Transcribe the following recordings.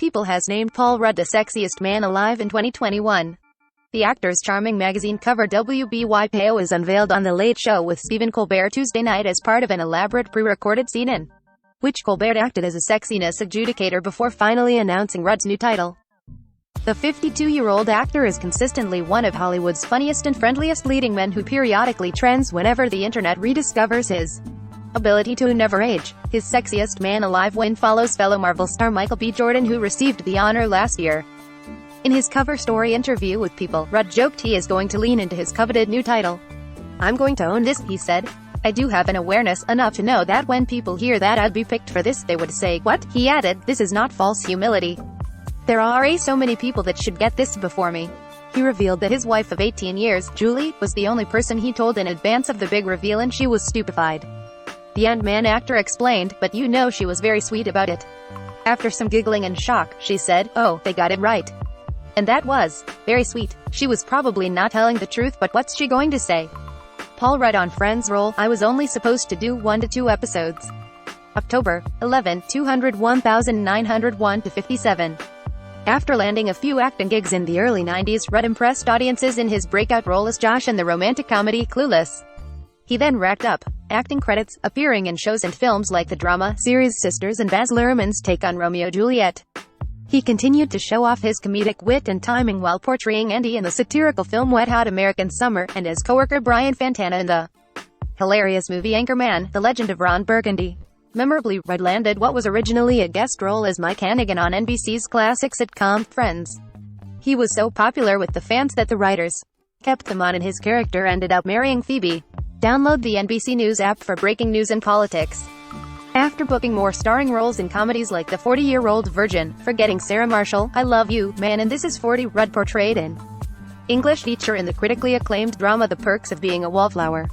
People has named Paul Rudd the sexiest man alive in 2021. The actor's charming magazine cover WBYPO was unveiled on The Late Show with Stephen Colbert Tuesday night as part of an elaborate pre-recorded scene in which Colbert acted as a sexiness adjudicator before finally announcing Rudd's new title. The 52-year-old actor is consistently one of Hollywood's funniest and friendliest leading men who periodically trends whenever the internet rediscovers his ability to never age. His Sexiest Man Alive win follows fellow Marvel star Michael B. Jordan, who received the honor last year. In his cover story interview with People, Rudd joked he is going to lean into his coveted new title. "I'm going to own this," he said. "I do have an awareness enough to know that when people hear that I'd be picked for this, they would say, 'What?'" He added, "This is not false humility. There are so many people that should get this before me." He revealed that his wife of 18 years, Julie, was the only person he told in advance of the big reveal, and she was stupefied. The Ant-Man actor explained, "But you know, she was very sweet about it. After some giggling and shock, she said, 'Oh, they got it right.' And that was very sweet. She was probably not telling the truth, but what's she going to say?" Paul Rudd on Friends role, "I was only supposed to do 1 to 2 episodes. October 11, 201,901 to 57. After landing a few acting gigs in the early 90s, Rudd impressed audiences in his breakout role as Josh in the romantic comedy Clueless. He then racked up acting credits, appearing in shows and films like the drama series Sisters and Baz Luhrmann's take on Romeo and Juliet. He continued to show off his comedic wit and timing while portraying Andy in the satirical film Wet Hot American Summer, and as coworker Brian Fantana in the hilarious movie Anchorman: The Legend of Ron Burgundy. Memorably, Rudd landed what was originally a guest role as Mike Hannigan on NBC's classic sitcom, Friends. He was so popular with the fans that the writers kept him on, and his character ended up marrying Phoebe. Download the NBC News app for breaking news and politics. After booking more starring roles in comedies like The 40-Year-Old Virgin, Forgetting Sarah Marshall, I Love You, Man and This Is 40, Rudd portrayed an English teacher in the critically acclaimed drama The Perks of Being a Wallflower.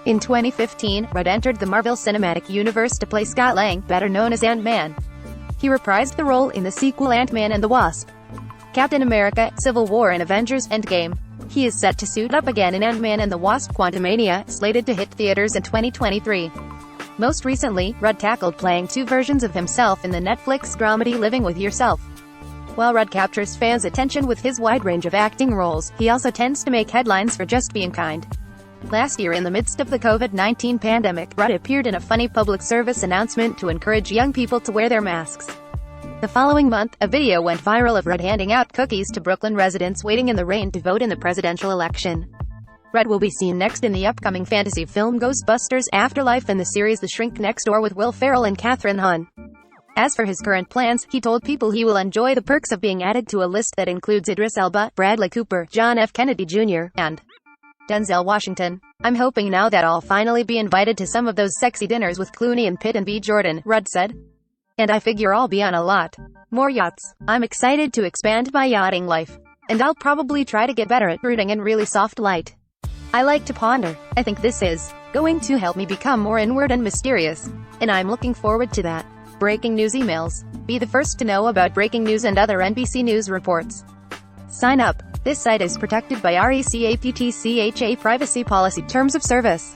In 2015, Rudd entered the Marvel Cinematic Universe to play Scott Lang, better known as Ant-Man. He reprised the role in the sequel Ant-Man and the Wasp, Captain America: Civil War and Avengers: Endgame. He is set to suit up again in Ant-Man and the Wasp: Quantumania, slated to hit theaters in 2023. Most recently, Rudd tackled playing 2 versions of himself in the Netflix dramedy Living with Yourself. While Rudd captures fans' attention with his wide range of acting roles, he also tends to make headlines for just being kind. Last year, in the midst of the COVID-19 pandemic, Rudd appeared in a funny public service announcement to encourage young people to wear their masks. The following month, a video went viral of Rudd handing out cookies to Brooklyn residents waiting in the rain to vote in the presidential election. Rudd will be seen next in the upcoming fantasy film Ghostbusters: Afterlife and the series The Shrink Next Door with Will Ferrell and Kathryn Hahn. As for his current plans, he told People he will enjoy the perks of being added to a list that includes Idris Elba, Bradley Cooper, John F. Kennedy Jr., and Denzel Washington. "I'm hoping now that I'll finally be invited to some of those sexy dinners with Clooney and Pitt and B. Jordan," Rudd said. "And I figure I'll be on a lot more yachts. I'm excited to expand my yachting life. And I'll probably try to get better at brooding in really soft light. I like to ponder. I think this is going to help me become more inward and mysterious. And I'm looking forward to that." Breaking news emails. Be the first to know about breaking news and other NBC News reports. Sign up. This site is protected by RECAPTCHA Privacy Policy Terms of Service.